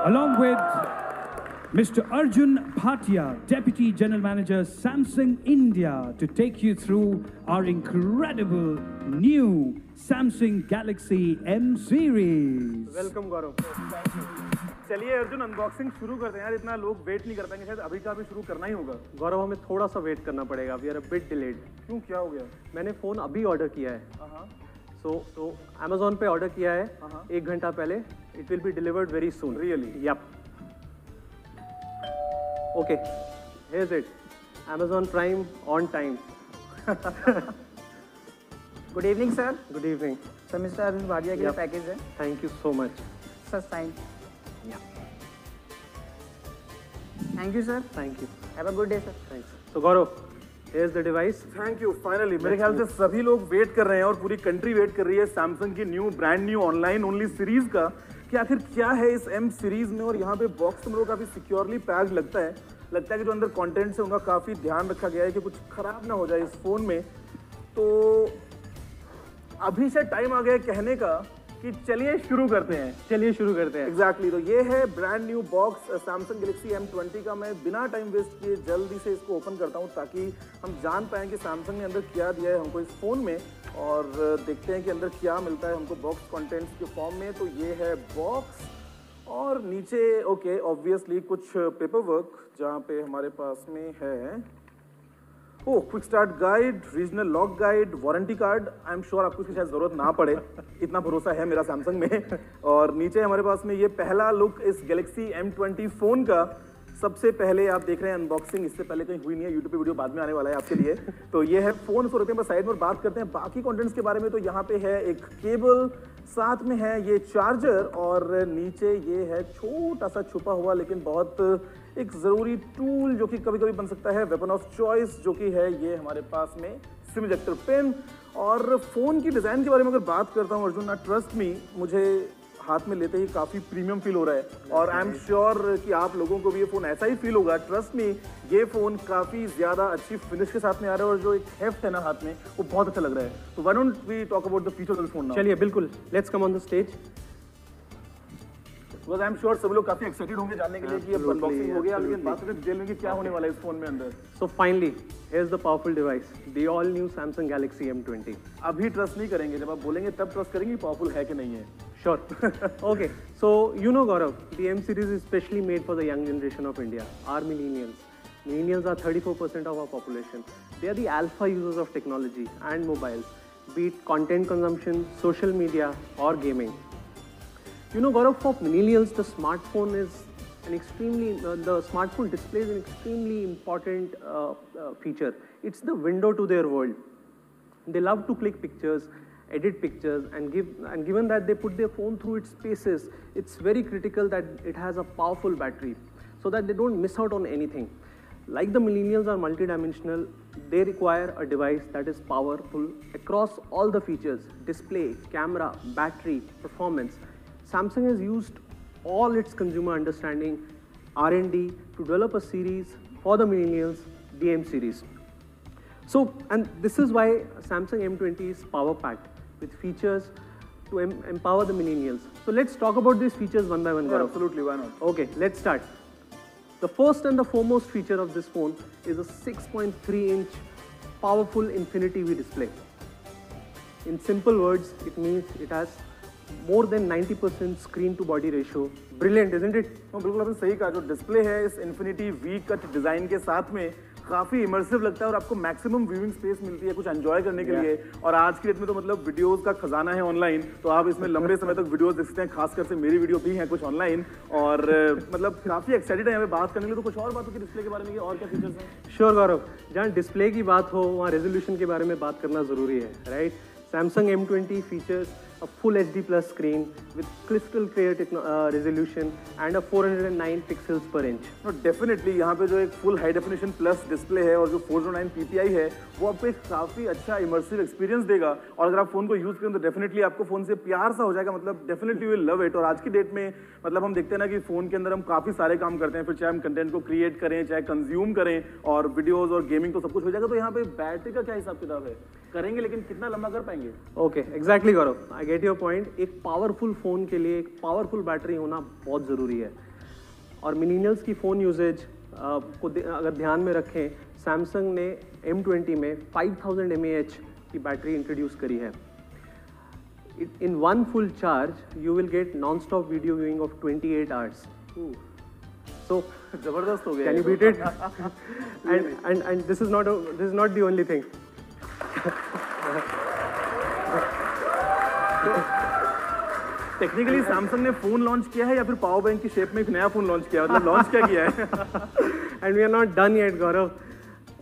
along with Mr. Arjun Bhatia, Deputy General Manager, Samsung India, to take you through our incredible new Samsung Galaxy M series. Welcome, Gaurav. Thank you. चलिए Arjun, unboxing शुरू करते हैं यार. इतना लोग wait नहीं कर पाएंगे, शायद अभी का भी शुरू करना ही होगा. गौरव, हमें थोड़ा सा वेट करना पड़ेगा. We are a bit delayed. क्यों, क्या हो गया? मैंने फ़ोन अभी ऑर्डर किया है. सो अमेज़ॉन पे ऑर्डर किया है 1 घंटा पहले. It will be delivered very soon. Really? Yep. Okay, here's it. Amazon prime on time. Good evening sir. Good evening sir. Mister Arjun Bhatia के लिए पैकेज है. Thank you so much. Sir sign. Thank you sir. Thank you. Have a good day sir. Thanks. तो Gaurav, here's the device. Thank you. Finally मेरे ख्याल से सभी लोग wait कर रहे हैं और पूरी कंट्री वेट कर रही है सैमसंग की new brand new online only series का कि आखिर क्या है इस एम सीरीज में. और यहाँ पे बॉक्स में काफी सिक्योरली पैक्ड लगता है कि जो अंदर कंटेंट्स है उनका काफी ध्यान रखा गया है कि कुछ खराब ना हो जाए इस फोन में. तो अभी से टाइम आ गया कहने का कि चलिए शुरू करते हैं. एग्जैक्टली. तो ये है brand new box Samsung Galaxy M20 का. मैं बिना टाइम वेस्ट किए जल्दी से इसको ओपन करता हूँ ताकि हम जान पाएं कि सैमसंग ने अंदर क्या दिया है हमको इस फ़ोन में, और देखते हैं कि अंदर क्या मिलता है हमको बॉक्स कंटेंट्स के फॉर्म में. तो ये है बॉक्स और नीचे ओके ऑब्वियसली कुछ पेपर वर्क जहाँ पे हमारे पास में है. Oh, quick start guide, regional lock guide, warranty card. I am sure आपको इसकी शायद जरूरत ना पड़े, इतना भरोसा है मेरा सैमसंग में. और नीचे हमारे पास में ये पहला लुक इस गैलेक्सी M20 फोन का. सबसे पहले आप देख रहे हैं अनबॉक्सिंग, इससे पहले कहीं हुई नहीं है. यूट्यूब पे वीडियो बाद में आने वाला है आपके लिए. तो ये है फोन. सो रखते हैं साइड में, बात करते हैं बाकी कंटेंट्स के बारे में. तो यहाँ पे है एक केबल, साथ में है ये चार्जर, और नीचे ये है छोटा सा छुपा हुआ लेकिन बहुत एक ज़रूरी टूल जो कि कभी कभी बन सकता है वेपन ऑफ चॉइस, जो कि है ये हमारे पास में सिम इजेक्टर पिन. और फ़ोन की डिज़ाइन के बारे में अगर बात करता हूँ अर्जुन, ना ट्रस्ट मी, मुझे हाथ में लेते ही काफ़ी प्रीमियम फील हो रहा है. और आई एम श्योर कि आप लोगों को भी ये फ़ोन ऐसा ही फील होगा. ट्रस्ट मी, ये फ़ोन काफ़ी ज़्यादा अच्छी फिनिश के साथ में आ रहा है और जो एक हेफ्ट है ना हाथ में, वो बहुत अच्छा लग रहा है. तो why don't we talk about the features of this phone now. चलिए, बिल्कुल. Let's come on the stage. Because I am sure सब लोग काफ़ी एक्साइटेड होंगे जानने के लिए कि अब अनबॉक्सिंग हो गया, लेकिन बात करें डिटेल में कि क्या होने वाला है इस फोन में अंदर. So finally, here's the powerful device, the all new Samsung Galaxy M20. अभी ट्रस्ट नहीं करेंगे, जब आप बोलेंगे तब ट्रस्ट करेंगे पावरफुल है कि नहीं है. Sure. Okay. So, you know, Gaurav, the M series is specially made for the young generation of India, our millennials. Millennials are 34% of our population. They are the alpha users of technology and mobiles, be it content consumption, social media, or gaming. You know, Gaurav, for millennials, the smartphone is the smartphone displays an extremely important feature. It's the window to their world. They love to click pictures, edit pictures, and given that they put their phone through its paces, it's very critical that it has a powerful battery so that they don't miss out on anything. Like the millennials are multidimensional, they require a device that is powerful across all the features: display, camera, battery, performance. Samsung has used all its consumer understanding, R&D to develop a series for the millennials, the M series. So, and this is why Samsung M20 is power-packed with features to empower the millennials. So let's talk about these features one by one. Yeah, absolutely, why not? Okay, let's start. The first and the foremost feature of this phone is a 6.3-inch powerful Infinity V display. In simple words, it means it has more than 90% screen to body ratio. Brilliant, isn't it? No, बिल्कुल आपने सही कहा. जो display है इस Infinity V cut design के साथ में काफी इमर्सिव लगता है और आपको मैक्सिमम व्यूइंग स्पेस मिलती है कुछ एंजॉय करने के लिए. और आज की डेट में तो मतलब वीडियोस का खजाना है ऑनलाइन, तो आप इसमें लंबे समय तक वीडियोस देख सकते हैं. खासकर से मेरी वीडियो भी है कुछ ऑनलाइन, और मतलब काफी एक्साइटेड है यहाँ पे बात करने के लिए. तो कुछ और बातों की डिस्प्ले के बारे में और क्या फीचर्स हैं? श्योर गौरव, जहाँ डिस्प्ले की बात हो वहाँ रेजोल्यूशन के बारे में बात करना जरूरी है, right? Samsung M20 features a full HD plus screen with crystal clear resolution and a 409 pixels per inch. No, definitely यहाँ पे जो एक full high definition plus display है और जो 409 PPI है वो आपको एक काफ़ी अच्छा immersive experience देगा. और अगर आप फ़ोन को यूज़ करें तो डेफिनेटली आपको फ़ोन से प्यार सा हो जाएगा. मतलब डेफिनेटली विल लव इट. और आज की डेट में मतलब हम देखते हैं ना कि फ़ोन के अंदर हम काफ़ी सारे काम करते हैं, फिर चाहे हम कंटेंट को क्रिएट करें, चाहे कंज्यूम करें, और वीडियोज़ और गेमिंग तो सब कुछ हो जाएगा. तो यहाँ पे बैटरी का क्या हिसाब किताब है? करेंगे लेकिन कितना लंबा कर पाएंगे? Okay, exactly Gaurav, I get your point. एक पावरफुल फ़ोन के लिए एक पावरफुल बैटरी होना बहुत ज़रूरी है. और मिलीनियल्स की फ़ोन यूजेज को अगर ध्यान में रखें, सैमसंग ने M20 में 5000 mAh की बैटरी इंट्रोड्यूस करी है. In one full charge, you will get non-stop video viewing of 28 hours. So जबरदस्त हो गया. Can you beat it? and this is not the only thing. Technically Samsung ने phone launch किया है या फिर पावर बैंक की शेप में एक नया फोन लॉन्च किया है, मतलब लॉन्च क्या किया है? And we are not done yet, Gaurav.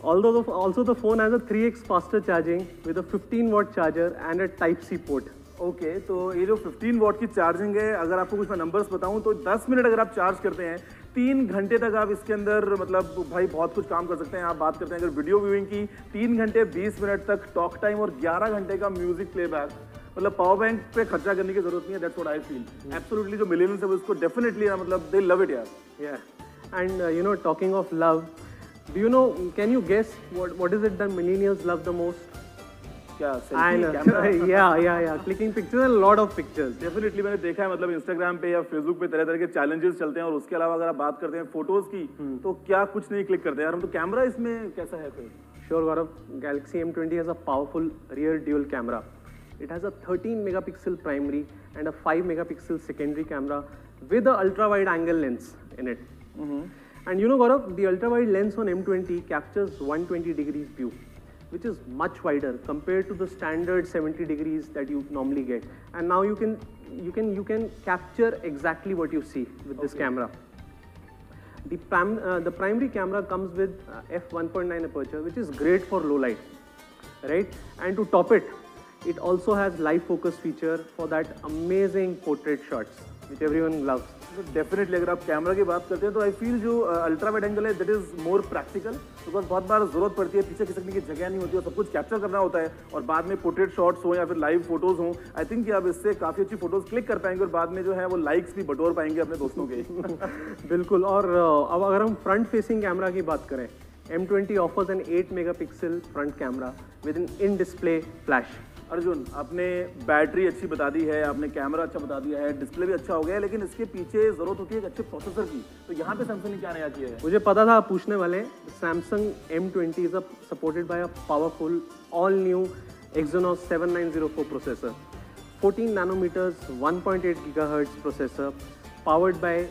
Also the phone has a 3x faster charging with a 15-watt charger and a Type-C port. Okay, तो ये जो 15 वॉट की चार्जिंग है, अगर आपको कुछ मैं नंबर्स बताऊं तो 10 मिनट अगर आप चार्ज करते हैं, 3 घंटे तक आप इसके अंदर मतलब भाई बहुत कुछ काम कर सकते हैं. आप बात करते हैं अगर वीडियो व्यूइंग की, 3 घंटे 20 मिनट तक टॉक टाइम और 11 घंटे का म्यूजिक प्लेबैक. मतलब पावर बैंक पे खर्चा करने की जरूरत नहीं है. That's what I feel. Absolutely जो मिलियंस है उसको डेफिनेटली मतलब दे लव इट यार. Yeah. And talking of love, can you guess what is it that millennials love the most? क्या I know. Yeah. Clicking pictures and a lot of pictures. Definitely मैंने देखा है, मतलब Instagram पे या Facebook पे तरह तरह के चैलेंजेस चलते हैं. और उसके अलावा अगर आप बात करते हैं फोटोज की, तो क्या कुछ नहीं क्लिक करते यार हम. तो कैमरा इसमें कैसा है फिर? Sure, Gaurav. Galaxy M20 has a powerful rear dual camera. It has a 13 megapixel primary and a 5 megapixel secondary camera with a ultra wide angle lens in it. And Gaurav, the ultra wide lens on M20 captures 120 degrees view, which is much wider compared to the standard 70 degrees that you normally get. And now you can capture exactly what you see with this camera. The primary camera comes with f1.9 aperture, which is great for low light, right? And to top it, it also has live focus feature for that amazing portrait shots, which everyone loves. Definitely अगर आप camera की बात करते हैं तो I feel जो ultra wide angle है that is more practical, because बहुत बार जरूरत पड़ती है, पीछे खिसकने की जगह नहीं होती और सब कुछ कैप्चर करना होता है और बाद में पोर्ट्रेट शॉट्स हो या फिर लाइव फोटोज हो. आई थिंक कि आप इससे काफी अच्छी फोटोज क्लिक कर पाएंगे और बाद में जो है वो लाइक्स भी बटोर पाएंगे अपने दोस्तों के. बिल्कुल. और अब अगर हम फ्रंट फेसिंग कैमरा की बात करें, M20 offers an 8 megapixel front camera with an in-display flash. Arjun, आपने बैटरी अच्छी बता दी है, आपने कैमरा अच्छा बता दिया है, डिस्प्ले भी अच्छा हो गया है, लेकिन इसके पीछे जरूरत होती है एक अच्छे प्रोसेसर की. तो यहाँ पे सैमसंग ने क्या नया किया है? मुझे पता था आप पूछने वाले. Samsung M20 is supported by a powerful all new Exynos 7904 processor, 14 nanometers 1.8 gigahertz processor, powered by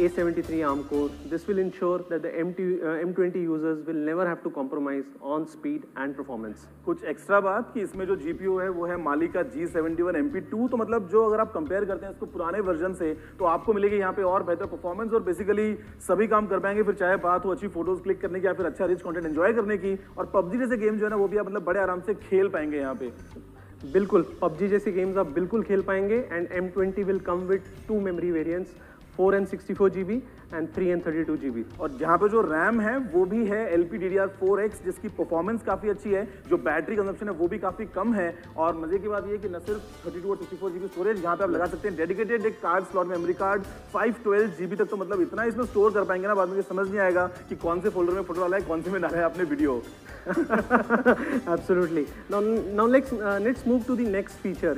A73 ARM core. This will ensure that the M20 users will never have to compromise on speed and performance. कुछ extra बात कि इसमें जो GPU है वो है माली का G71 MP2. तो मतलब जो अगर आप कंपेयर करते हैं इसको पुराने वर्जन से, तो आपको मिलेगी यहाँ पे और बेहतर परफॉर्मेंस और बेसिकली सभी काम कर पाएंगे. फिर चाहे बात हो अच्छी फोटोज क्लिक करने की या फिर अच्छा रिच कंटेंट एंजॉय करने की, और PUBG जैसे गेम जो है ना वो भी आप मतलब बड़े आराम से खेल पाएंगे यहाँ पे. बिल्कुल, PUBG जैसी गेम्स आप बिल्कुल खेल पाएंगे. And M20 will come with 2 memory variants, 4 and 64 GB and 3 and 32 GB. और जहाँ पे जो रैम है वो भी है LPDDR4X, जिसकी परफॉर्मेंस काफी अच्छी है. जो बैटरी कंजप्शन है वो भी काफी कम है. और मजे की बात ये है कि न सिर्फ 32 और 64 GB स्टोरेज, यहाँ पे आप लगा सकते हैं डेडिकेटेड एक card slot memory card 512 GB तक. तो मतलब इतना इसमें स्टोर कर पाएंगे ना, बाद में समझ नहीं आएगा कि कौन से फोल्डर में फोटो डाला है, कौन से में डाला है आपने video. Absolutely. Now let's move to the next feature.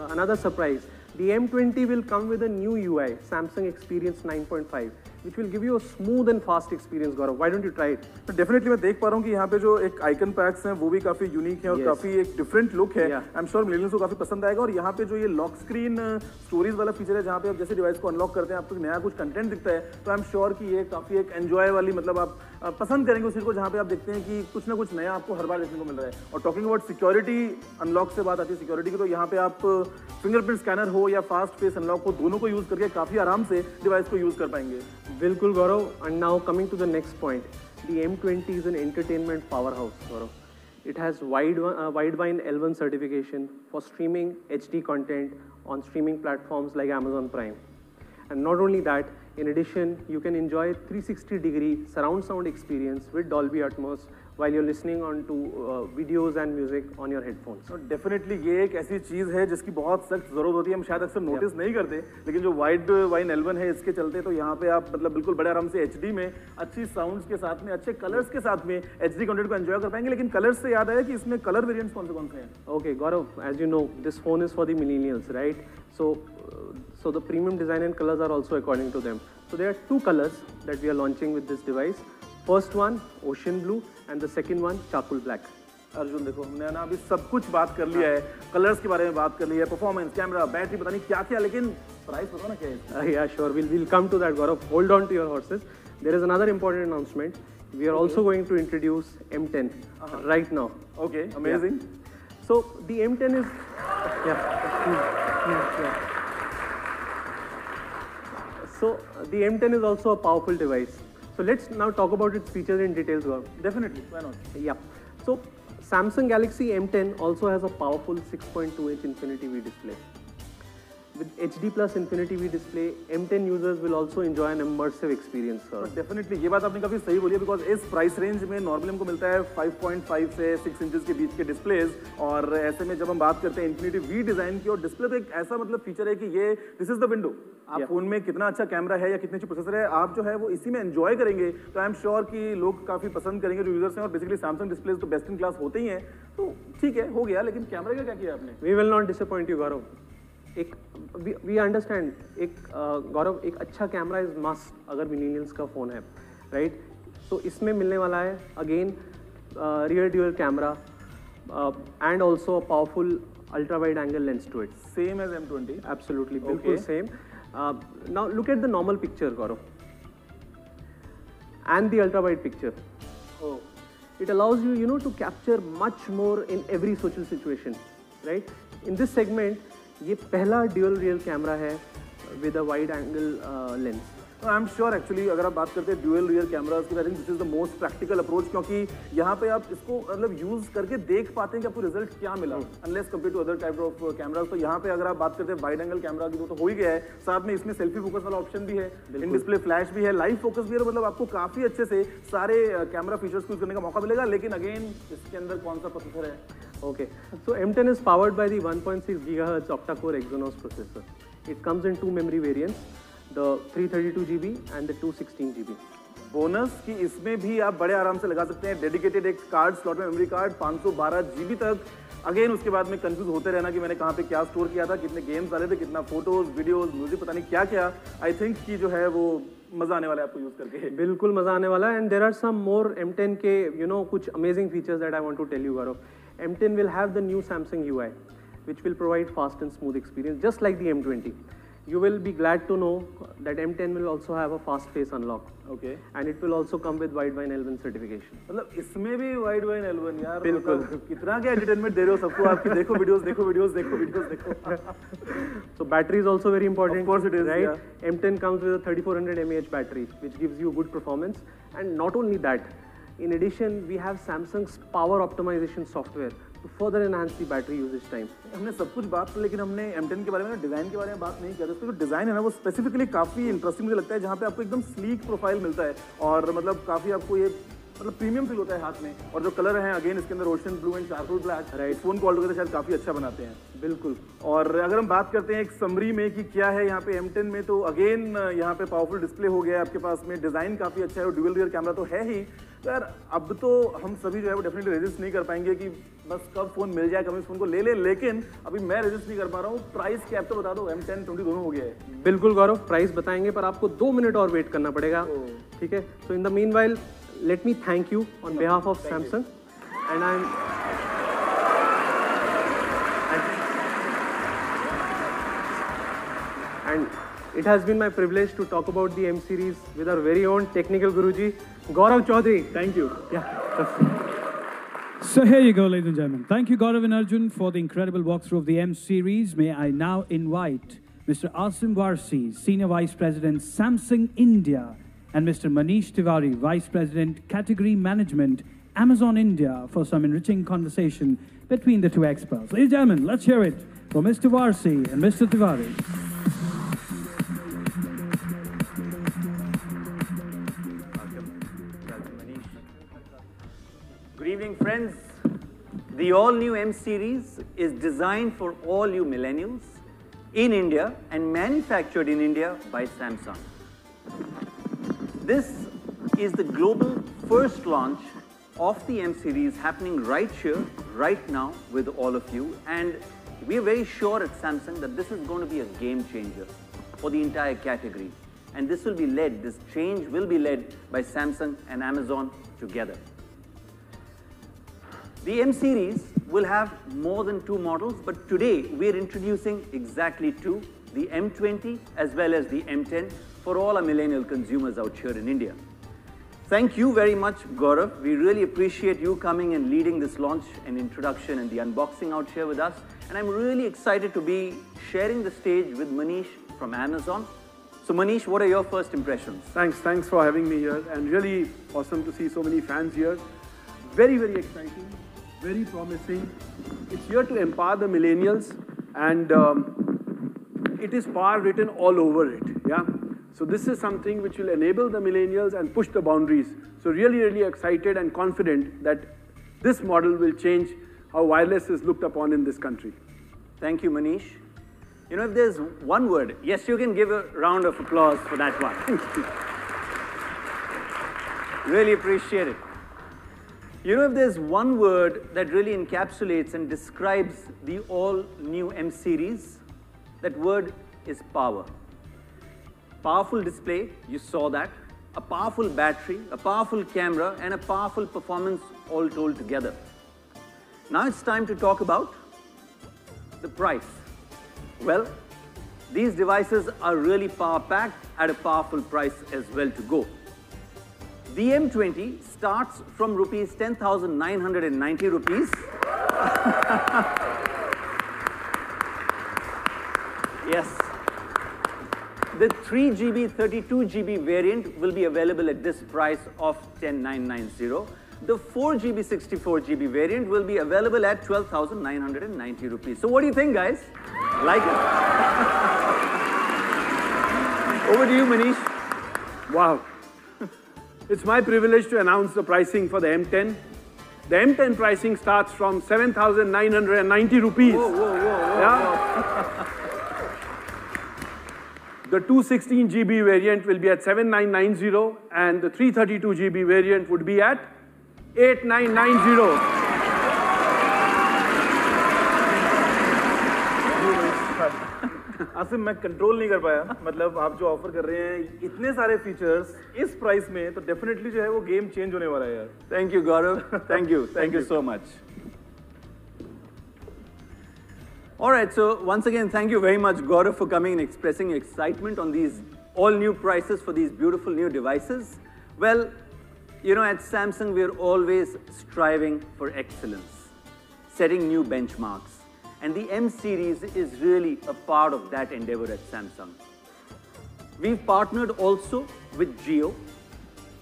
Another surprise. The M20 will come with a new UI, Samsung Experience 9.5, which will give you a smooth and fast experience. Gaurav, why don't you try it? तो definitely मैं देख पा रहा हूँ कि यहाँ पे जो एक आइकन पैक्स हैं वो भी काफी यूनिक है और काफी एक डिफरेंट लुक है. आई एम श्योर मिलियंस को काफी पसंद आएगा. और यहाँ पे जो ये लॉक स्क्रीन स्टोरीज वाला फीचर है, जहाँ पे आप जैसे डिवाइस को अनलॉक करते हैं आपको नया कुछ कंटेंट दिखता है, तो आई एम श्योर कि ये काफी एक एंजॉय वाली, मतलब आप पसंद करेंगे उस चीज को, जहाँ पे आप देखते हैं कि कुछ ना कुछ नया आपको हर बार देखने को मिल रहा है. और टॉकिंग अबाउट सिक्योरिटी, अनलॉक से बात आती है सिक्योरिटी की, तो यहाँ पे आप फिंगरप्रिंट स्कैनर हो या फास्ट फेस अनलॉक हो, दोनों को यूज करके काफी आराम से डिवाइस को यूज कर पाएंगे. बिल्कुल गौरव. And now coming to the next point, the M20 is an entertainment powerhouse, Gaurav. It has Widevine L1 certification for streaming HD content on streaming platforms like Amazon Prime. And not only that, in addition, you can enjoy 360-degree surround sound experience with Dolby Atmos while you're listening on to videos and music on your headphones. So definitely ये एक ऐसी चीज़ है जिसकी बहुत सख्त ज़रूरत होती है. हम शायद अक्सर नोटिस नहीं करते, लेकिन जो Widevine L1 है इसके चलते तो यहाँ पे आप मतलब बिल्कुल बड़े आराम से HD में अच्छी साउंड्स के साथ में, अच्छे कलर्स के साथ में HD कंटेंट को एंजॉय कर पाएंगे. लेकिन कलर्स से याद आया कि इसमें कलर वेरिएंट्स कौन से हैं? Okay, Gaurav, as you know, this phone is for the millennials, right? So So the premium design and colors are also according to them. So there are two colors that we are launching with this device. First one, ocean blue, and the second one, charcoal black. Arjun देखो हमने ना अभी सब कुछ बात कर लिया है, कलर्स के बारे में बात कर लिया है, परफॉर्मेंस, कैमरा, बैटरी, पता नहीं क्या क्या, लेकिन प्राइस बताओ ना क्या है? Yeah, sure. We'll come to that, Gaurav. Hold on to your horses. There is another important announcement. We are also going to introduce M10 right now. Okay, amazing. Yeah. So the M10 is So the M10 is also a powerful device. So let's now talk about its features in details, Gaurav. Definitely, why not? Yeah. So Samsung Galaxy M10 also has a powerful 6.2-inch Infinity V display. With HD Plus Infinity V display, M10 users will also enjoy an immersive experience. Definitely ये बात आपने काफी सही बोली है, because इस price range में normally हमको मिलता है 5.5 से 6 इंचेस के बीच के डिस्प्लेज, और ऐसे में जब हम बात करते हैं इन्फिनिटी वी डिजाइन की, और डिस्प्ले तो एक ऐसा मतलब फीचर है कि ये दिस इज द विंडो. आप फोन में कितना अच्छा कैमरा है या कितने अच्छी प्रोसेसर है, आप जो है वो इसी में एंजॉय करेंगे, तो आई एम श्योर कि लोग काफी पसंद करेंगे जो यूजर्स हैं. और बेसिकली सैमसंग डिस्प्लेज तो बेस्ट इन क्लास होते ही हैं, तो ठीक है हो गया. लेकिन कैमरे का क्या किया आपने? We will not disappoint you, Gaurav. एक वी अंडरस्टैंड, एक गौरव, एक अच्छा कैमरा इज मस्ट अगर मिलेनियल्स का फोन है, राइट? तो इसमें मिलने वाला है again rear dual camera and also powerful ultra wide angle lens to it. Same as M20? Absolutely, बिल्कुल सेम. Now look at the normal picture, Gaurav, and the ultra wide picture. It allows you, to capture much more in every social situation, right? In this segment, ये पहला dual real camera है with a wide angle lens. I am sure actually अगर आप बात करते हैं dual rear cameras की, I think this is the most practical approach, क्योंकि यहाँ पे आप इसको मतलब यूज करके देख पाते हैं कि आपको रिजल्ट क्या मिला, unless compare to other type of cameras. तो यहाँ पे अगर आप बात करते हैं वाइड एंगल कैमरा की तो हो ही गया है, साथ में इसमें सेल्फी फोकस वाला ऑप्शन भी है, इन डिस्प्ले फ्लैश भी है, लाइव फोकस भी है, मतलब आपको काफी अच्छे से सारे कैमरा फीचर्स को यूज करने का मौका मिलेगा. लेकिन अगेन इसके अंदर कौन सा प्रोसेसर है? Okay, so M10 is powered by the 1.6 GHz octa-core Exynos processor. It comes in two memory variants, the 332 GB and the 216 GB. Bonus कि इसमें भी आप बड़े आराम से लगा सकते हैं डेडिकेटेड एक कार्ड स्लॉट में, मेमोरी कार्ड 512 GB तक. अगेन उसके बाद में कंफ्यूज होते रहना कि मैंने कहाँ पे क्या स्टोर किया था, कितने गेम्स डाले थे, कितना फोटोज, वीडियोस, म्यूजिक, पता नहीं क्या क्या. आई थिंक कि जो है वो मजा आने वाला है आपको यूज करके. बिल्कुल मजा आने वाला है. And there are some more M10 के कुछ amazing features that I want to tell you, Gaurav. M10 will have the new Samsung UI, which will provide fast and smooth experience, just like the M20. You will be glad to know that M10 will also have a fast face unlock. Okay. And it will also come with Widevine L1 certification. मतलब इसमें भी Widevine L1 यार. बिल्कुल. कितना क्या entertainment दे रहे हो सबको, आपकी देखो videos. So battery is also very important. Of course it is, right? yeah. M10 comes with a 3400 mAh battery, which gives you good performance. And not only that, in addition, we have Samsung's power optimization software to further enhance the battery usage time. हमने सब कुछ बात की, लेकिन हमने M10 के बारे में डिजाइन के बारे में बात नहीं कर रहे. उसका जो डिजाइन है ना वो स्पेसिफिकली काफी इंटरेस्टिंग मुझे लगता है, जहाँ पे आपको एकदम स्लीक प्रोफाइल मिलता है और मतलब काफी आपको ये मतलब प्रीमियम फील होता है हाथ में. और जो कलर हैं अगेन इसके अंदर ocean blue and charcoal black, right, phone को ऑलटुगेदर शायद काफी अच्छा बनाते हैं. बिल्कुल. और अगर हम बात करते हैं एक समरी में कि क्या है यहाँ पे M10 में, तो अगेन यहाँ पे पावरफुल डिस्प्ले हो गया है आपके पास में, डिजाइन काफी अच्छा है और ड्यूअल रियर कैमरा तो है ही. तो यार अब तो हम सभी जो है वो डेफिनेटली रेजिस्ट नहीं कर पाएंगे कि बस कब फोन मिल जाए, कब इस फोन को ले ले. लेकिन अभी मैं रेजिस्ट नहीं कर पा रहा हूँ. प्राइस कैप तो बता दो, M10 20 दोनों हो गया है. बिल्कुल गौरव, प्राइस बताएंगे पर आपको 2 मिनट और वेट करना पड़ेगा. ठीक है. So in the meanwhile let me thank you on behalf of Samsung, and it has been my privilege to talk about the M series with our very own technical Guruji, Gaurav Chaudhary. Thank you. Yeah. So here you go, ladies and gentlemen. Thank you, Gaurav and Arjun, for the incredible walkthrough of the M series. May I now invite Mr. Asim Warsi, Senior Vice President, Samsung India, and Mr. Manish Tiwari, Vice President, Category Management, Amazon India, for some enriching conversation between the two experts. Ladies and gentlemen, let's hear it for Mr. Warsi and Mr. Tiwari. Good evening, friends. The all-new M series is designed for all you millennials in India and manufactured in India by Samsung. This is the global first launch of the M series happening right here, right now with all of you. And we are very sure at Samsung that this is going to be a game changer. or the entire category. And this change will be led by Samsung and Amazon together. The M series will have more than 2 models, but today we're introducing exactly 2, the M20 as well as the M10 for all our millennial consumers out here in India. Thank you very much, Gaurav. We really appreciate you coming and leading this launch and introduction and the unboxing out here with us. And I'm really excited to be sharing the stage with Manish from Amazon. So Manish, what are your first impressions? Thanks for having me here, and really awesome to see so many fans here. Very, very exciting, very promising. It's here to empower the millennials, and it is power written all over it, yeah? So this is something which will enable the millennials and push the boundaries. So really, really excited and confident that this model will change how wireless is looked upon in this country. Thank you, Manish. You know, if there's one word, yes, you can give a round of applause for that one. Really appreciate it. You know, if there's one word that really encapsulates and describes the all-new M series, that word is power. Powerful display, you saw that. A powerful battery, a powerful camera, and a powerful performance all told together. Now it's time to talk about the price. Well, these devices are really power-packed at a powerful price as well to go. The M20 starts from rupees 10,990 rupees. Yes. The 3GB, 32GB variant will be available at this price of 10,990. The 4GB, 64GB variant will be available at 12,990 rupees. So what do you think, guys? Like it? Over to you, Manish. Wow. It's my privilege to announce the pricing for the M10. The M10 pricing starts from 7,990 rupees. Whoa, whoa, whoa, whoa, yeah? The 216GB variant will be at 7,990, and the 332GB variant would be at 8,990. Asim, मैं control नहीं कर पाया. मतलब आप जो offer कर रहे हैं इतने सारे फीचर्स इस प्राइस में, तो डेफिनेटली जो है वो गेम चेंज होने वाला है यार. Thank you, Gaurav. Thank you so much. All right, so once again, thank you very much, Gaurav, for coming and expressing excitement on these all-new prices for these beautiful new devices. Well, you know, at Samsung, we're always striving for excellence, setting new benchmarks. And the M series is really a part of that endeavor at Samsung. We've partnered also with Jio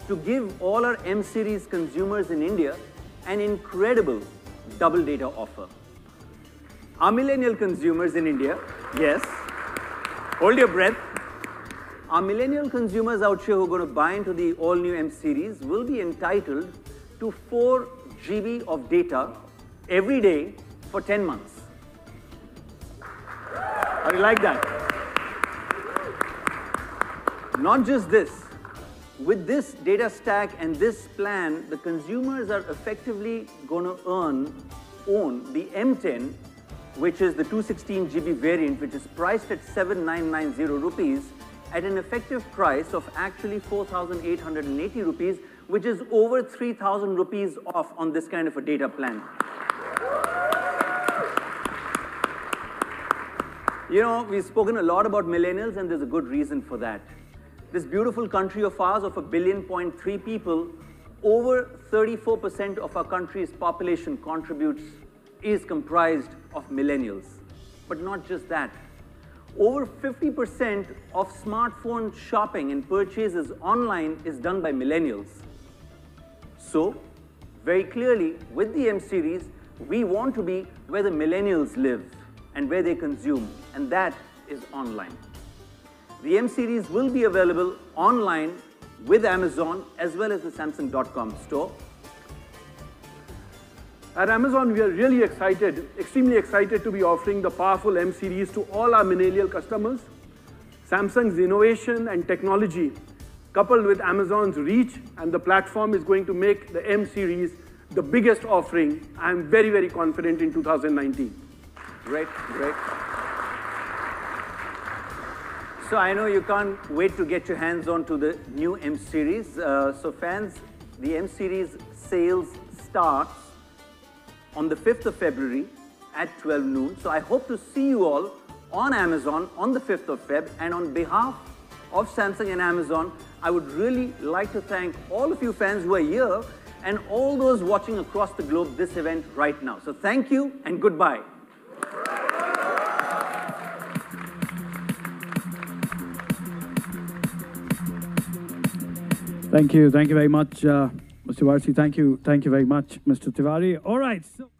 to give all our M series consumers in India an incredible double data offer. Our millennial consumers in India, yes, hold your breath. Our millennial consumers out here who are going to buy into the all-new M series will be entitled to 4 GB of data every day for 10 months. How do you like that? Not just this. With this data stack and this plan, the consumers are effectively going to own the M10, which is the 216GB variant, which is priced at 7,990 rupees, at an effective price of actually 4,880 rupees, which is over 3,000 rupees off on this kind of a data plan. You know, we've spoken a lot about millennials, and there's a good reason for that. This beautiful country of ours of 1.3 billion people, over 34% of our country's population is comprised of millennials. But not just that. Over 50% of smartphone shopping and purchases online is done by millennials. So, very clearly, with the M series, we want to be where the millennials live and where they consume, and that is online. The M series will be available online with Amazon as well as the Samsung.com store. At Amazon, we are really excited, extremely excited to be offering the powerful M series to all our millennial customers. Samsung's innovation and technology, coupled with Amazon's reach and the platform, is going to make the M series the biggest offering. I'm very, very confident in 2019. Great, great. So I know you can't wait to get your hands on to the new M series. So fans, the M series sales starts on the 5th of February at 12 noon. So I hope to see you all on Amazon on the 5th of Feb. And on behalf of Samsung and Amazon, I would really like to thank all of you fans who are here and all those watching across the globe this event right now. So thank you and goodbye. Thank you very much, Mr. Varsi. Thank you very much, Mr. Tiwari. All right. So